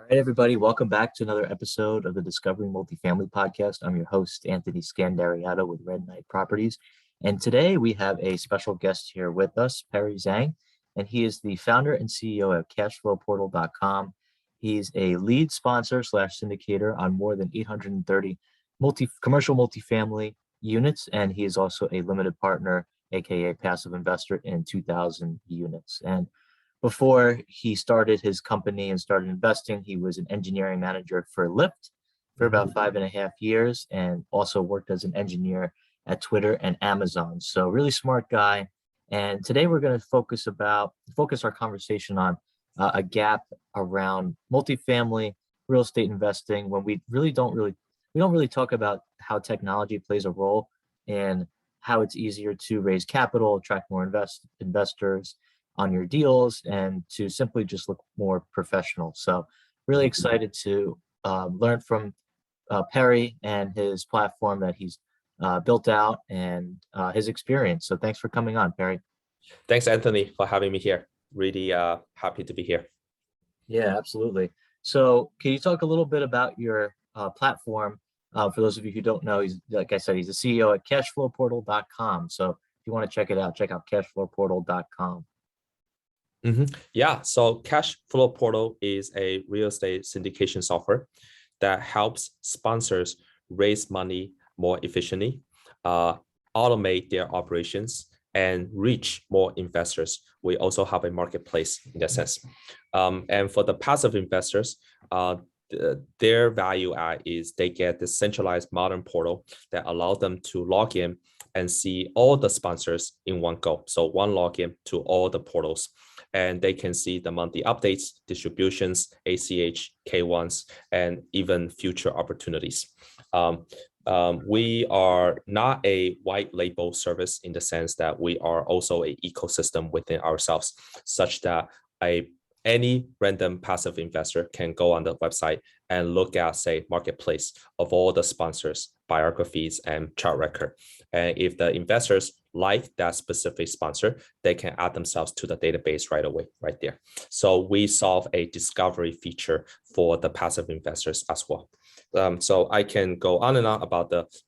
All right, everybody, welcome back to another episode of the Discovering Multifamily Podcast. I'm your host, Anthony Scandariato with Red Knight Properties. And today we have a special guest here with us, Perry Zheng, and he is the founder and CEO of cashflowportal.com. He's a lead sponsor slash syndicator on more than 830 commercial multifamily units, and he is also a limited partner, aka passive investor, in 2,000 units. And before he started his company and started investing, he was an engineering manager for Lyft for about 5.5 years and also worked as an engineer at Twitter and Amazon. So really smart guy. And today we're going to focus our conversation on a gap around multifamily real estate investing when we don't really talk about how technology plays a role in how it's easier to raise capital, attract more investors on your deals, and to simply just look more professional. So really excited to learn from Perry and his platform that he's built out and his experience. So thanks for coming on, Perry. Thanks, Anthony, for having me here. Really happy to be here. Yeah, absolutely. So can you talk a little bit about your platform? For those of you who don't know, like I said, he's the CEO at cashflowportal.com. So if you want to check it out, check out cashflowportal.com. Yeah, so Cash Flow Portal is a real estate syndication software that helps sponsors raise money more efficiently, automate their operations, and reach more investors. We also have a marketplace in that sense. And for the passive investors, their value add is they get the centralized modern portal that allow them to log in and see all the sponsors in one go. So one login to all the portals. And they can see the monthly updates, distributions, ACH, K1s, and even future opportunities. We are not a white label service in the sense that we are also an ecosystem within ourselves, such that any random passive investor can go on the website and look at, say, marketplace of all the sponsors, biographies, and chart record. And if the investors like that specific sponsor, they can add themselves to the database right away, right there. So we solve a discovery feature for the passive investors as well. So I can go on and on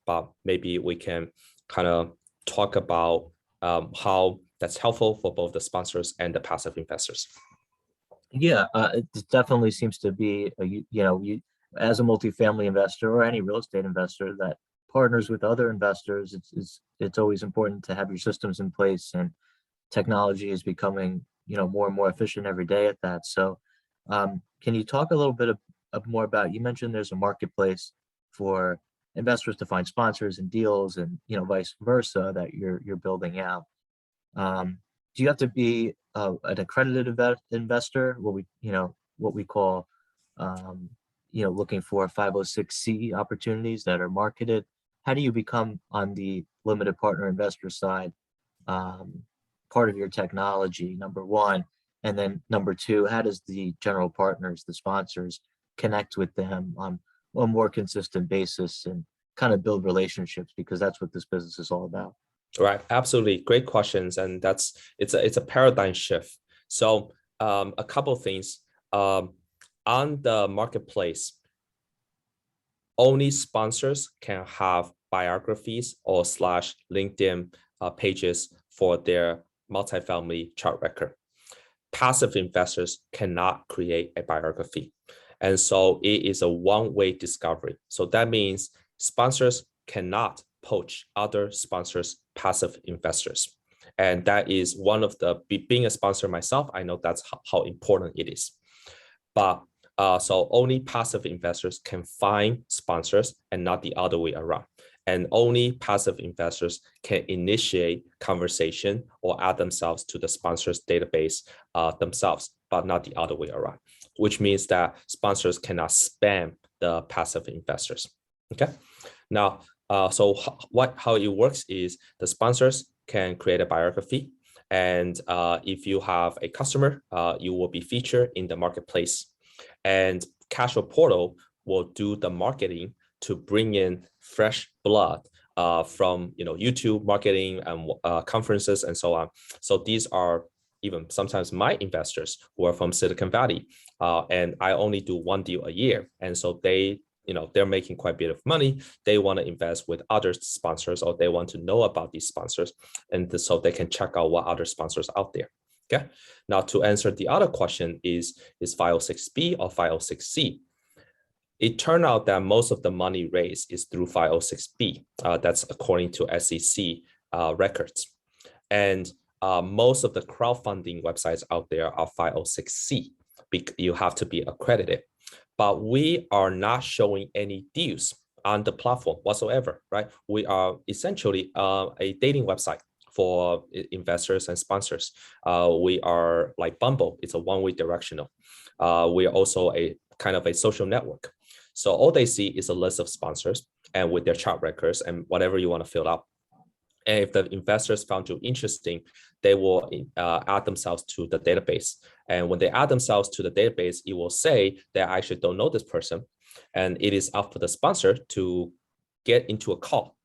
but maybe we can kind of talk about how that's helpful for both the sponsors and the passive investors. Yeah, it definitely seems to be, you as a multifamily investor or any real estate investor that partners with other investors, it's always important to have your systems in place, and technology is becoming, more and more efficient every day at that. So can you talk a little bit more about, you mentioned there's a marketplace for investors to find sponsors and deals and, vice versa that you're building out. Do you have to be an accredited investor, what we call, looking for 506C opportunities that are marketed? How do you become, on the limited partner investor side, part of your technology, number one? And then number two, how does the general partners, the sponsors, connect with them on a more consistent basis and kind of build relationships, because that's what this business is all about? Right, absolutely, great questions, and it's a paradigm shift. So a couple of things on the marketplace. Only sponsors can have biographies or / LinkedIn pages for their multifamily chart record. Passive investors cannot create a biography, and so it is a one-way discovery. So that means sponsors cannot poach other sponsors' passive investors. And that is one of the, being a sponsor myself, I know that's how important it is. But so only passive investors can find sponsors and not the other way around. And only passive investors can initiate conversation or add themselves to the sponsors database themselves, but not the other way around, which means that sponsors cannot spam the passive investors. Okay. Now, so how it works is the sponsors can create a biography, and if you have a customer, you will be featured in the marketplace, and Cashflow Portal will do the marketing to bring in fresh blood from YouTube marketing and conferences and so on. So these are even sometimes my investors who are from Silicon Valley, and I only do one deal a year. And so they're making quite a bit of money. They want to invest with other sponsors, or they want to know about these sponsors. And so they can check out what other sponsors out there. Okay. Now to answer the other question is 506B or 506C? It turned out that most of the money raised is through 506B. That's according to SEC records. And most of the crowdfunding websites out there are 506C. You have to be accredited. But we are not showing any deals on the platform whatsoever, right? We are essentially a dating website for investors and sponsors. We are like Bumble. It's a one-way directional. We are also a kind of a social network. So all they see is a list of sponsors and with their chart records and whatever you want to fill out. And if the investors found you interesting, they will add themselves to the database. And when they add themselves to the database, it will say that I actually don't know this person. And it is up for the sponsor to get into a call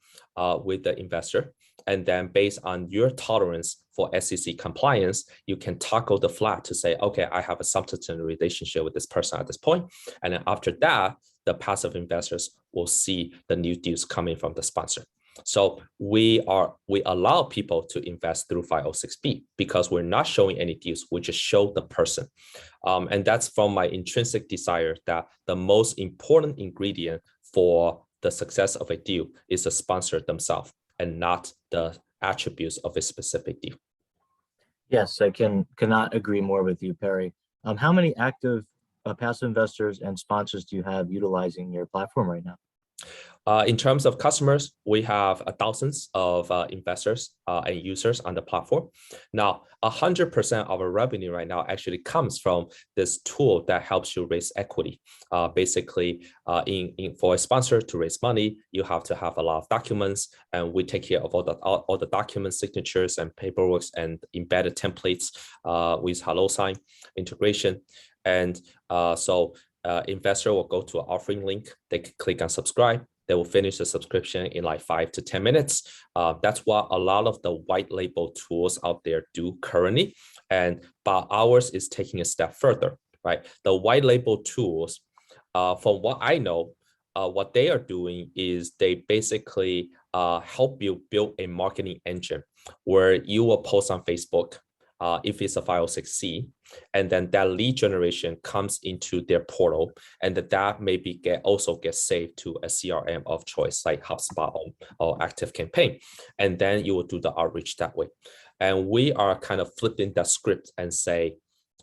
with the investor. And then based on your tolerance for SEC compliance, you can toggle the flag to say, okay, I have a substantive relationship with this person at this point. And then after that, the passive investors will see the new deals coming from the sponsor. So we allow people to invest through 506B because we're not showing any deals. We just show the person. And that's from my intrinsic desire that the most important ingredient for the success of a deal is the sponsor themselves and not the attributes of a specific deal. Yes, I cannot agree more with you, Perry. How many active passive investors and sponsors do you have utilizing your platform right now? In terms of customers, we have thousands of investors and users on the platform. Now, 100% of our revenue right now actually comes from this tool that helps you raise equity. Basically, for a sponsor to raise money, you have to have a lot of documents, and we take care of all the document signatures and paperwork and embedded templates with HelloSign integration. And so investor will go to an offering link. They can click on subscribe. They will finish the subscription in like 5 to 10 minutes. That's what a lot of the white label tools out there do currently. But ours is taking a step further, right? The white label tools, from what I know, what they are doing is they basically help you build a marketing engine where you will post on Facebook if it's a 506C, and then that lead generation comes into their portal, and that maybe also gets saved to a CRM of choice like HubSpot or ActiveCampaign, and then you will do the outreach that way. And we are kind of flipping that script and say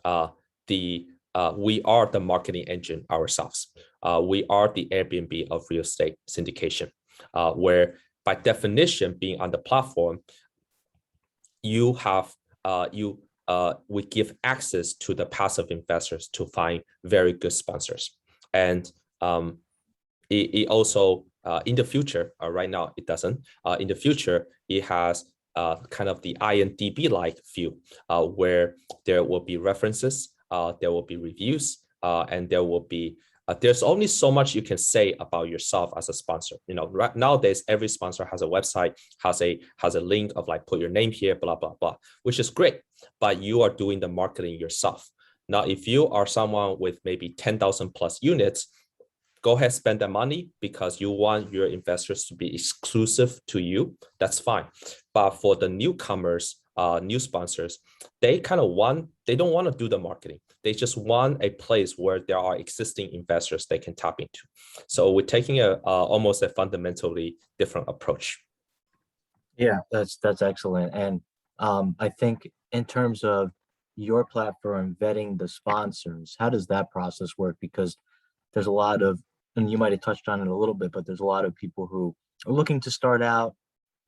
we are the marketing engine ourselves. We are the Airbnb of real estate syndication, where by definition, being on the platform, you have we give access to the passive investors to find very good sponsors. And it also, in the future, right now it doesn't, in the future, it has kind of the INDB-like view where there will be references, there will be reviews, and there will be there's only so much you can say about yourself as a sponsor. Right nowadays, every sponsor has a website, has a link of like, put your name here, blah, blah, blah, which is great, but you are doing the marketing yourself. Now, if you are someone with maybe 10,000 plus units, go ahead, spend that money because you want your investors to be exclusive to you. That's fine. But for the newcomers, new sponsors, they don't want to do the marketing. They just want a place where there are existing investors they can tap into. So we're taking almost a fundamentally different approach. Yeah, that's excellent. And I think in terms of your platform vetting the sponsors, how does that process work? Because there's a lot of, and you might have touched on it a little bit, but there's a lot of people who are looking to start out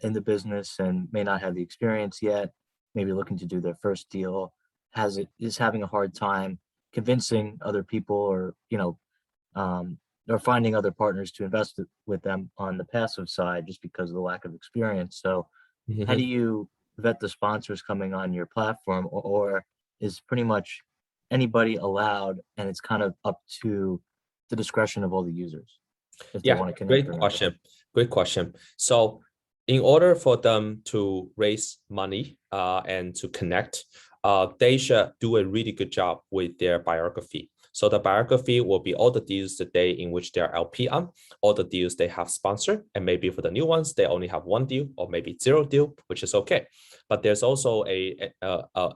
in the business and may not have the experience yet, maybe looking to do their first deal, is having a hard time convincing other people or finding other partners to invest with them on the passive side just because of the lack of experience. So how do you vet the sponsors coming on your platform, or is pretty much anybody allowed and it's kind of up to the discretion of all the users if they want to connect? Great question. So in order for them to raise money and to connect, they should do a really good job with their biography. So the biography will be all the deals the day in which they're LP on, all the deals they have sponsored, and maybe for the new ones, they only have one deal or maybe zero deal, which is okay. But there's also a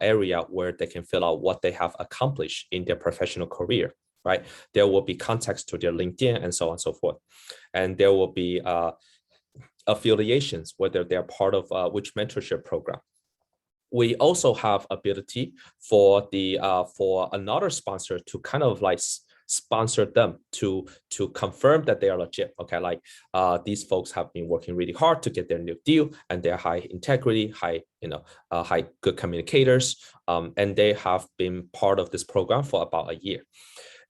area where they can fill out what they have accomplished in their professional career, right? There will be context to their LinkedIn and so on and so forth. And there will be affiliations, whether they're part of which mentorship program. We also have ability for another sponsor to kind of like sponsor them to confirm that they are legit. Okay, like these folks have been working really hard to get their new deal, and they're high integrity, high good communicators, and they have been part of this program for about a year.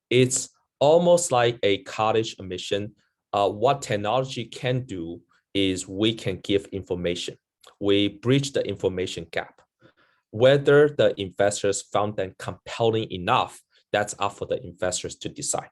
It's almost like a college admission. What technology can do is we can give information. We bridge the information gap. Whether the investors found them compelling enough, that's up for the investors to decide.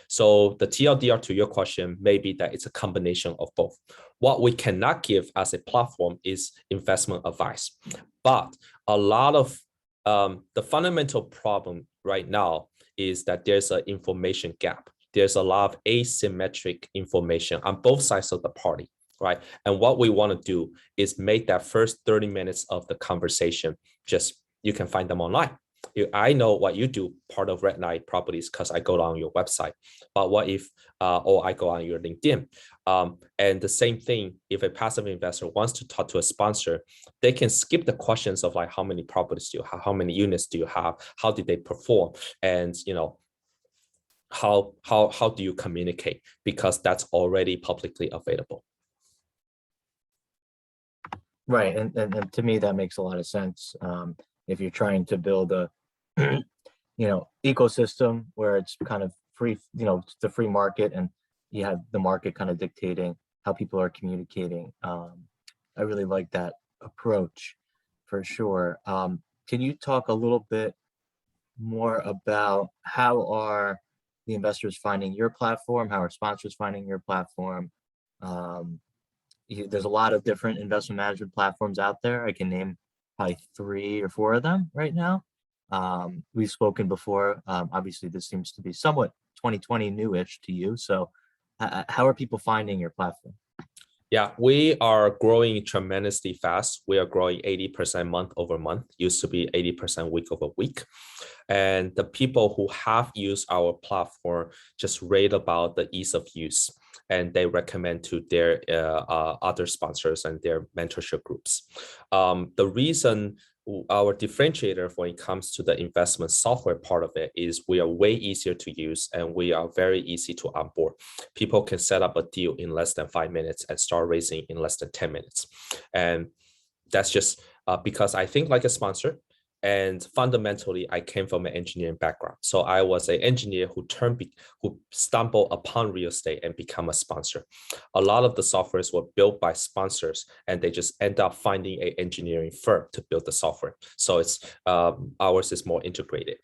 So the TLDR to your question may be that it's a combination of both. What we cannot give as a platform is investment advice. But a lot of the fundamental problem right now is that there's an information gap. There's a lot of asymmetric information on both sides of the party, right? And what we want to do is make that first 30 minutes of the conversation, you can find them online. I know what you do, part of Red Knight Properties, because I go on your website. But what if, or I go on your LinkedIn? And the same thing, if a passive investor wants to talk to a sponsor, they can skip the questions of like, how many properties do you have? How many units do you have? How did they perform? And, how do you communicate? Because that's already publicly available. Right. And to me, that makes a lot of sense. If you're trying to build a, ecosystem where it's kind of free, it's the free market, and you have the market kind of dictating how people are communicating. I really like that approach for sure. Can you talk a little bit more about how are the investors finding your platform? How are sponsors finding your platform? There's a lot of different investment management platforms out there. I can name probably 3 or 4 of them right now. We've spoken before. Obviously, this seems to be somewhat 2020 newish to you. So how are people finding your platform? Yeah, we are growing tremendously fast. We are growing 80% month over month. Used to be 80% week over week. And the people who have used our platform just rate about the ease of use, and they recommend to their other sponsors and their mentorship groups. The reason our differentiator when it comes to the investment software part of it is we are way easier to use, and we are very easy to onboard. People can set up a deal in less than 5 minutes and start raising in less than 10 minutes. And that's just because I think like a sponsor. And fundamentally, I came from an engineering background. So I was an engineer who stumbled upon real estate and become a sponsor. A lot of the softwares were built by sponsors, and they just end up finding an engineering firm to build the software. So it's ours is more integrated.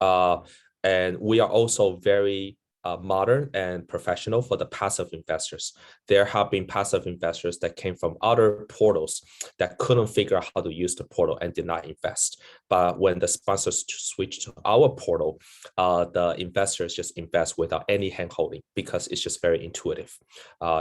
And we are also very modern and professional for the passive investors. There have been passive investors that came from other portals that couldn't figure out how to use the portal and did not invest. But when the sponsors switched to our portal, the investors just invest without any handholding because it's just very intuitive.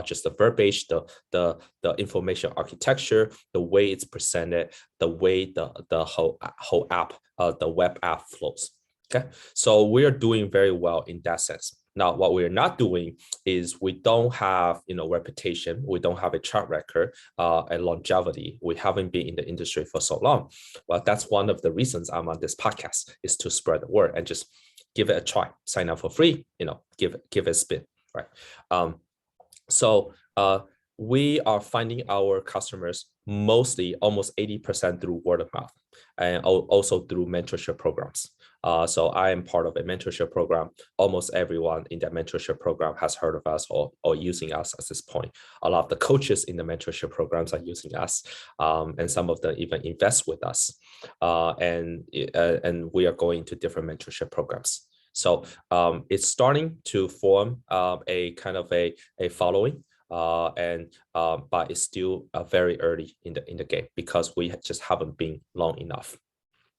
Just the verbiage, the information architecture, the way it's presented, the way the whole app, the web app flows. Okay, so we are doing very well in that sense. Now, what we're not doing is we don't have, reputation. We don't have a track record and longevity. We haven't been in the industry for so long. Well, that's one of the reasons I'm on this podcast, is to spread the word and just give it a try. Sign up for free, give it a spin, right? So we are finding our customers mostly almost 80% through word of mouth, and also through mentorship programs. So I am part of a mentorship program. Almost everyone in that mentorship program has heard of us or using us at this point. A lot of the coaches in the mentorship programs are using us, and some of them even invest with us. And we are going to different mentorship programs. So it's starting to form a kind of a following. But it's still very early in the game because we just haven't been long enough.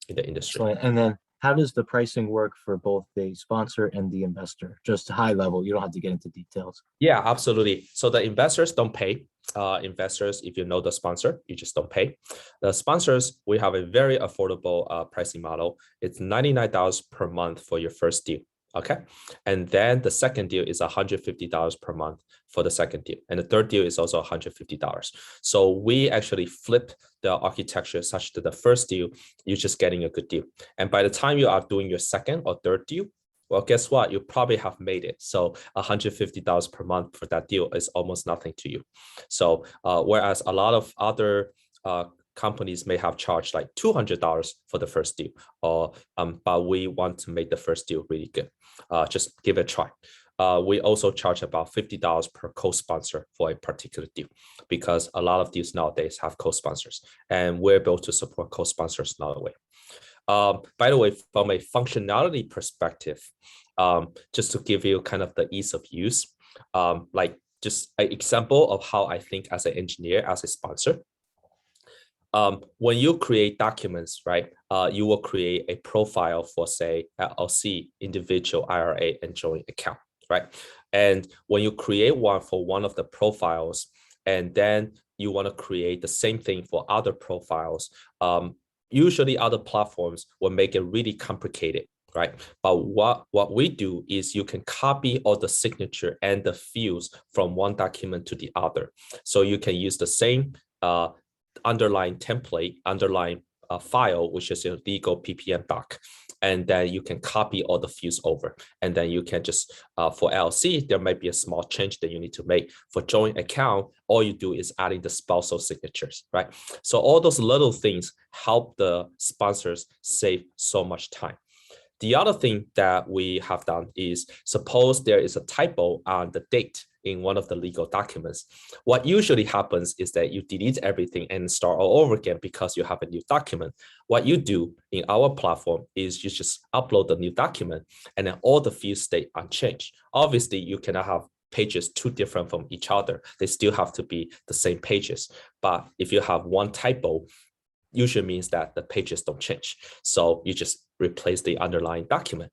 in the industry. Excellent. And then how does the pricing work for both the sponsor and the investor? Just high level, you don't have to get into details. Yeah, absolutely. So the investors don't pay. Investors, if you know the sponsor, you just don't pay. The sponsors, we have a very affordable pricing model. It's $99 per month for your first deal. Okay. And then the second deal is $150 per month for the second deal. And the third deal is also $150. So we actually flip the architecture such that the first deal, you're just getting a good deal. And by the time you are doing your second or third deal, well, guess what? You probably have made it. So $150 per month for that deal is almost nothing to you. So whereas a lot of other companies may have charged like $200 for the first deal, but we want to make the first deal really good. Just give it a try. We also charge about $50 per co-sponsor for a particular deal because a lot of deals nowadays have co-sponsors, and we're able to support co-sponsors in another way. By the way, from a functionality perspective, just to give you kind of the ease of use, like just an example of how I think as an engineer, as a sponsor. When you create documents, right, you will create a profile for, say, LLC, individual, IRA, and joint account, right? And when you create one for one of the profiles, and then you want to create the same thing for other profiles, usually other platforms will make it really complicated, right? But what we do is you can copy all the signature and the fields from one document to the other. So you can use the same underlying template, underlying file, which is a legal PPM doc. And then you can copy all the fields over. And then you can just, for LLC, there might be a small change that you need to make. For joint account, all you do is adding the spousal signatures, right? So all those little things help the sponsors save so much time. The other thing that we have done is, suppose there is a typo on the date in one of the legal documents. What usually happens is that you delete everything and start all over again because you have a new document. What you do in our platform is you just upload the new document and then all the fields stay unchanged. Obviously, you cannot have pages too different from each other. They still have to be the same pages. But if you have one typo, usually means that the pages don't change. So you just replace the underlying document.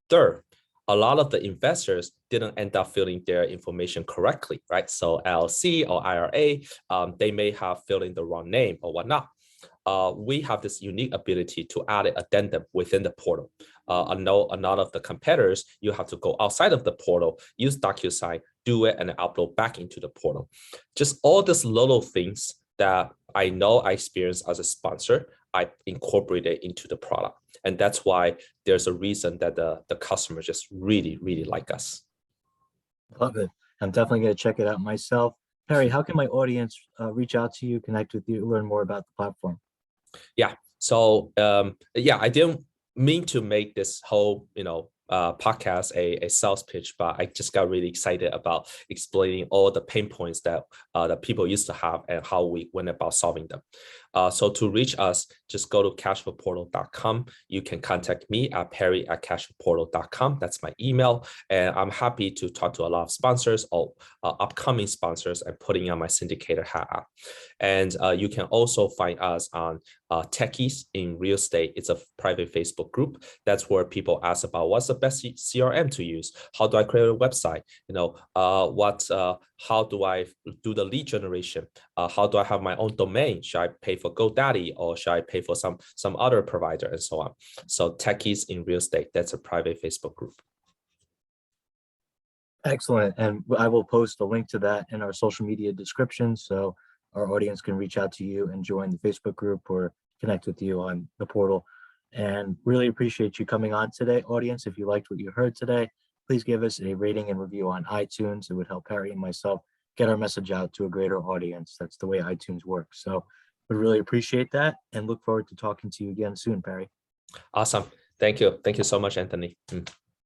Third, a lot of the investors didn't end up filling their information correctly, right? So LLC or IRA, they may have filled in the wrong name or whatnot. We have this unique ability to add an addendum within the portal. I know a lot of the competitors, you have to go outside of the portal, use DocuSign, do it, and then upload back into the portal. Just all these little things that I know I experienced as a sponsor, I incorporate it into the product. And that's why there's a reason that the customers just really, really like us. Love it. I'm definitely going to check it out myself. Perry, how can my audience reach out to you, connect with you, learn more about the platform? Yeah. So I didn't mean to make this whole, podcast a sales pitch, but I just got really excited about explaining all the pain points that people used to have and how we went about solving them. So to reach us, just go to cashflowportal.com. You can contact me at perry@cashflowportal.com. That's my email. And I'm happy to talk to a lot of sponsors or upcoming sponsors and putting on my syndicator hat on. And you can also find us on Techies in Real Estate. It's a private Facebook group. That's where people ask about what's the best CRM to use? How do I create a website? How do I do the lead generation? How do I have my own domain? Should I pay for GoDaddy or should I pay for some other provider and so on? So Techies in Real Estate, that's a private Facebook group. Excellent. And I will post a link to that in our social media description so our audience can reach out to you and join the Facebook group or connect with you on the portal. And really appreciate you coming on today, audience. If you liked what you heard today, please give us a rating and review on iTunes. It would help Perry and myself get our message out to a greater audience. That's the way iTunes works. So we really appreciate that and look forward to talking to you again soon, Perry. Awesome. Thank you. Thank you so much, Anthony.